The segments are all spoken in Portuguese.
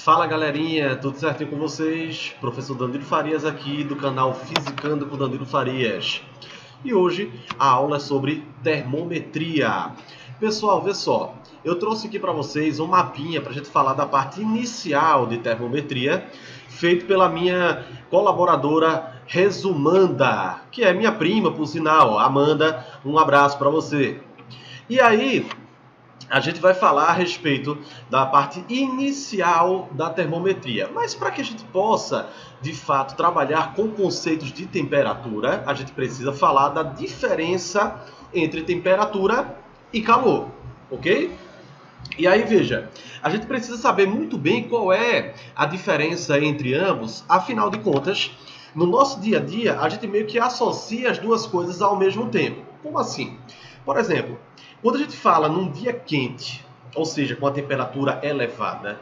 Fala galerinha, tudo certinho com vocês? Professor Danilo Farias aqui do canal Fisicando com Danilo Farias. E hoje a aula é sobre termometria. Pessoal, vê só, eu trouxe aqui para vocês um mapinha para a gente falar da parte inicial de termometria, feito pela minha colaboradora Resumanda, que é minha prima, por sinal. Amanda, um abraço para você. E aí, a gente vai falar a respeito da parte inicial da termometria. Mas para que a gente possa, de fato, trabalhar com conceitos de temperatura, a gente precisa falar da diferença entre temperatura e calor, ok? E aí, veja, a gente precisa saber muito bem qual é a diferença entre ambos. Afinal de contas, no nosso dia a dia, a gente meio que associa as duas coisas ao mesmo tempo. Como assim? Por exemplo, quando a gente fala num dia quente, ou seja, com a temperatura elevada,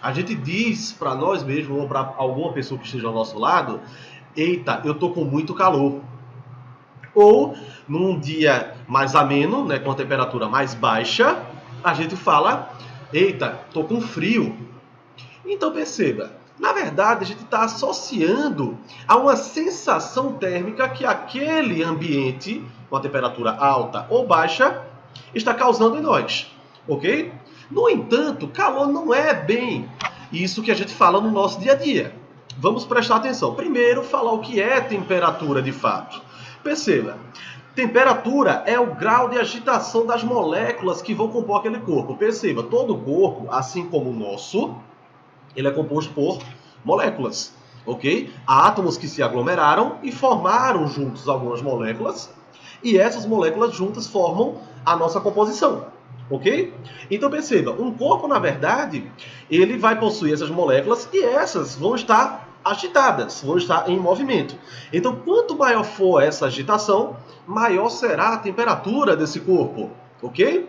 a gente diz para nós mesmos ou para alguma pessoa que esteja ao nosso lado: eita, eu tô com muito calor. Ou num dia mais ameno, né, com a temperatura mais baixa, a gente fala: eita, tô com frio. Então perceba, na verdade a gente está associando a uma sensação térmica que aquele ambiente, com a temperatura alta ou baixa, está causando em nós, ok? No entanto, calor não é bem isso que a gente fala no nosso dia a dia. Vamos prestar atenção. Primeiro, falar o que é temperatura de fato. Perceba, temperatura é o grau de agitação das moléculas que vão compor aquele corpo. Perceba, todo corpo, assim como o nosso, ele é composto por moléculas, ok? Há átomos que se aglomeraram e formaram juntos algumas moléculas, e essas moléculas juntas formam a nossa composição, ok? Então perceba, um corpo, na verdade, ele vai possuir essas moléculas e essas vão estar agitadas, vão estar em movimento. Então, quanto maior for essa agitação, maior será a temperatura desse corpo, ok?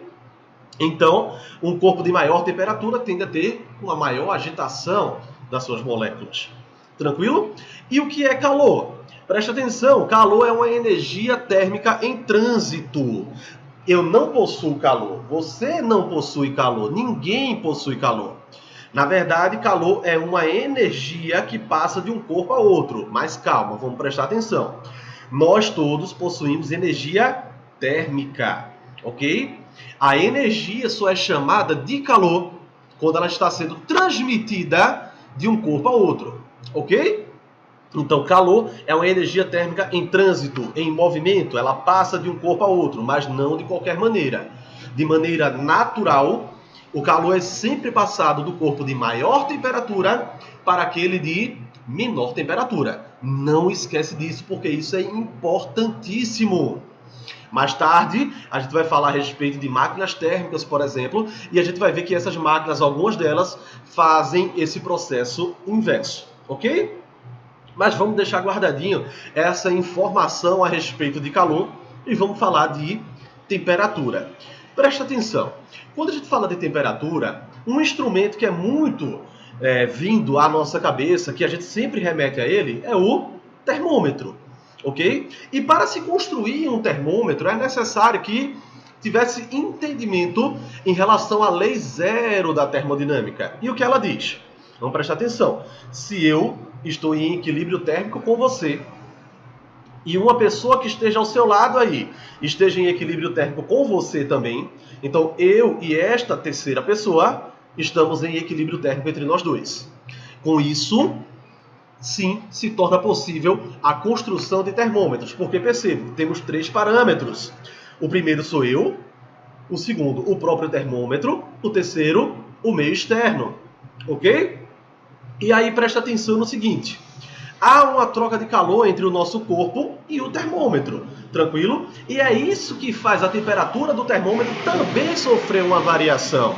Então, um corpo de maior temperatura tende a ter uma maior agitação das suas moléculas. Tranquilo? E o que é calor? Preste atenção, calor é uma energia térmica em trânsito. Eu não possuo calor, você não possui calor, ninguém possui calor. Na verdade, calor é uma energia que passa de um corpo a outro. Mas calma, vamos prestar atenção. Nós todos possuímos energia térmica, ok? A energia só é chamada de calor quando ela está sendo transmitida de um corpo a outro, ok? Então, calor é uma energia térmica em trânsito, em movimento. Ela passa de um corpo a outro, mas não de qualquer maneira. De maneira natural, o calor é sempre passado do corpo de maior temperatura para aquele de menor temperatura. Não esquece disso, porque isso é importantíssimo. Mais tarde, a gente vai falar a respeito de máquinas térmicas, por exemplo, e a gente vai ver que essas máquinas, algumas delas, fazem esse processo inverso, ok? Mas vamos deixar guardadinho essa informação a respeito de calor e vamos falar de temperatura. Presta atenção, quando a gente fala de temperatura, um instrumento que é muito vindo à nossa cabeça, que a gente sempre remete a ele, é o termômetro. Ok? E para se construir um termômetro é necessário que tivesse entendimento em relação à lei zero da termodinâmica. E o que ela diz? Vamos prestar atenção. Se eu estou em equilíbrio térmico com você e uma pessoa que esteja ao seu lado aí esteja em equilíbrio térmico com você também, então eu e esta terceira pessoa estamos em equilíbrio térmico entre nós dois. Com isso, sim, se torna possível a construção de termômetros, porque percebo, temos 3 parâmetros. O primeiro sou eu, o segundo, o próprio termômetro, o terceiro, o meio externo, ok? E aí presta atenção no seguinte, há uma troca de calor entre o nosso corpo e o termômetro, tranquilo? E é isso que faz a temperatura do termômetro também sofrer uma variação,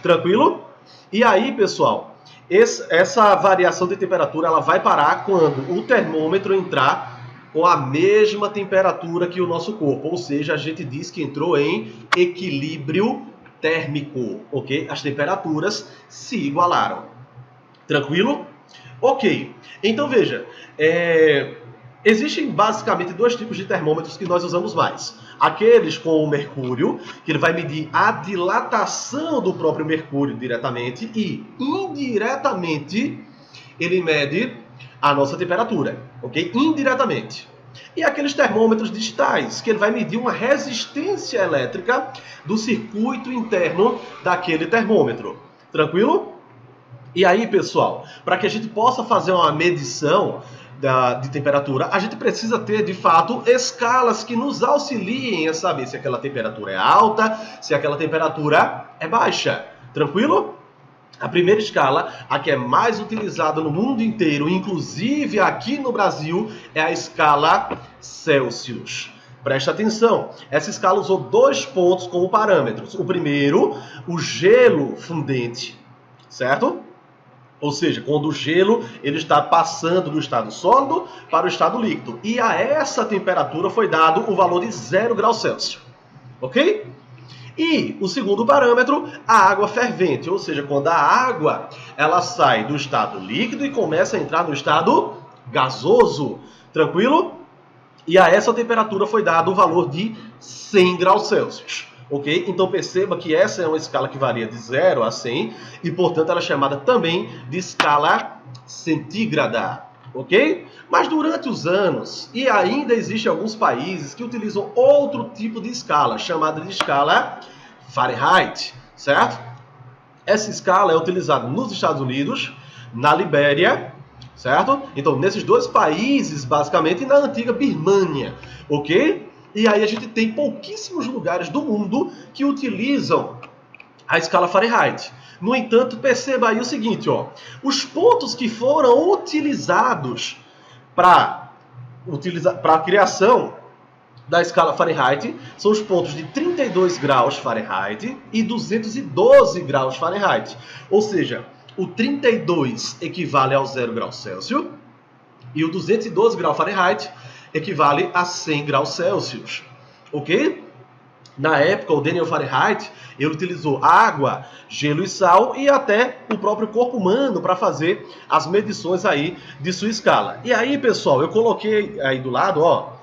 tranquilo? E aí, pessoal, essa variação de temperatura ela vai parar quando o termômetro entrar com a mesma temperatura que o nosso corpo. Ou seja, a gente diz que entrou em equilíbrio térmico, ok? As temperaturas se igualaram. Tranquilo? Ok. Então, veja, Existem basicamente dois tipos de termômetros que nós usamos mais. Aqueles com o mercúrio, que ele vai medir a dilatação do próprio mercúrio diretamente, e indiretamente ele mede a nossa temperatura, ok? Indiretamente. E aqueles termômetros digitais, que ele vai medir uma resistência elétrica do circuito interno daquele termômetro. Tranquilo? E aí, pessoal, para que a gente possa fazer uma medição de temperatura, a gente precisa ter, de fato, escalas que nos auxiliem a saber se aquela temperatura é alta, se aquela temperatura é baixa. Tranquilo? A primeira escala, a que é mais utilizada no mundo inteiro, inclusive aqui no Brasil, é a escala Celsius. Presta atenção, essa escala usou 2 pontos como parâmetros. O primeiro, o gelo fundente, certo? Ou seja, quando o gelo ele está passando do estado sólido para o estado líquido. E a essa temperatura foi dado o valor de 0 graus Celsius. Ok? E o segundo parâmetro, a água fervente. Ou seja, quando a água ela sai do estado líquido e começa a entrar no estado gasoso. Tranquilo? E a essa temperatura foi dado o valor de 100 graus Celsius. Ok? Então perceba que essa é uma escala que varia de 0 a 100 e, portanto, ela é chamada também de escala centígrada. Ok? Mas durante os anos, e ainda existem alguns países que utilizam outro tipo de escala, chamada de escala Fahrenheit, certo? Essa escala é utilizada nos Estados Unidos, na Libéria, certo? Então, nesses dois países, basicamente, e na antiga Birmânia, ok? E aí a gente tem pouquíssimos lugares do mundo que utilizam a escala Fahrenheit. No entanto, perceba aí o seguinte, ó, os pontos que foram utilizados para a criação da escala Fahrenheit são os pontos de 32 graus Fahrenheit e 212 graus Fahrenheit. Ou seja, o 32 equivale ao 0 graus Celsius e o 212 graus Fahrenheit equivale a 100 graus Celsius, ok? Na época, o Daniel Fahrenheit, ele utilizou água, gelo e sal e até o próprio corpo humano para fazer as medições aí de sua escala. E aí, pessoal, eu coloquei aí do lado, ó,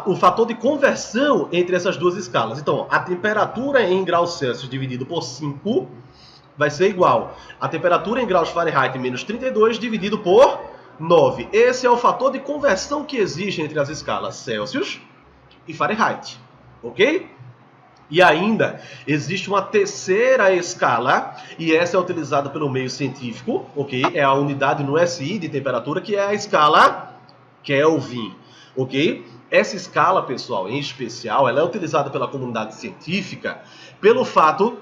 o fator de conversão entre essas duas escalas. Então, a temperatura em graus Celsius dividido por 5 vai ser igual a temperatura em graus Fahrenheit menos 32 dividido por 9. Esse é o fator de conversão que existe entre as escalas Celsius e Fahrenheit, ok? E ainda existe uma terceira escala, e essa é utilizada pelo meio científico, ok? É a unidade no SI de temperatura, que é a escala Kelvin, ok? Essa escala, pessoal, em especial, ela é utilizada pela comunidade científica pelo fato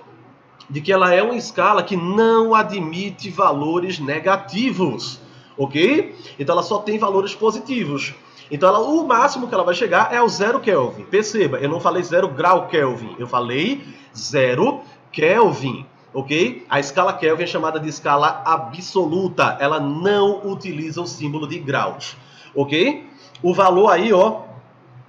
de que ela é uma escala que não admite valores negativos, ok? Então ela só tem valores positivos. Então o máximo que ela vai chegar é o 0 Kelvin. Perceba, eu não falei 0 grau Kelvin, eu falei 0 Kelvin, ok? A escala Kelvin é chamada de escala absoluta, ela não utiliza o símbolo de graus, ok? O valor aí, ó,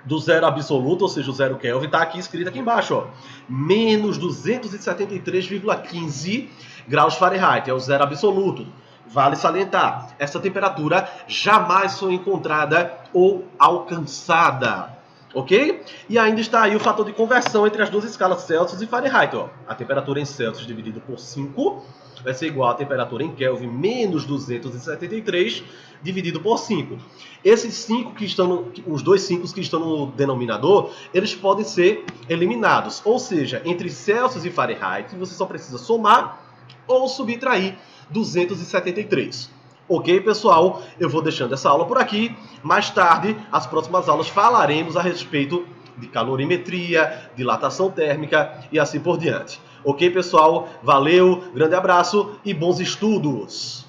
do 0 absoluto, ou seja, o 0 Kelvin, está aqui escrito aqui embaixo, ó, menos 273,15 graus Fahrenheit, é o 0 absoluto. Vale salientar, essa temperatura jamais foi encontrada ou alcançada, ok? E ainda está aí o fator de conversão entre as duas escalas Celsius e Fahrenheit. Ó. A temperatura em Celsius dividido por 5 vai ser igual à temperatura em Kelvin menos 273 dividido por 5. Esses 5 que estão os dois 5 que estão no denominador, eles podem ser eliminados. Ou seja, entre Celsius e Fahrenheit, você só precisa somar ou subtrair 273. Ok, pessoal? Eu vou deixando essa aula por aqui. Mais tarde, as próximas aulas falaremos a respeito de calorimetria, dilatação térmica e assim por diante. Ok, pessoal? Valeu, grande abraço e bons estudos!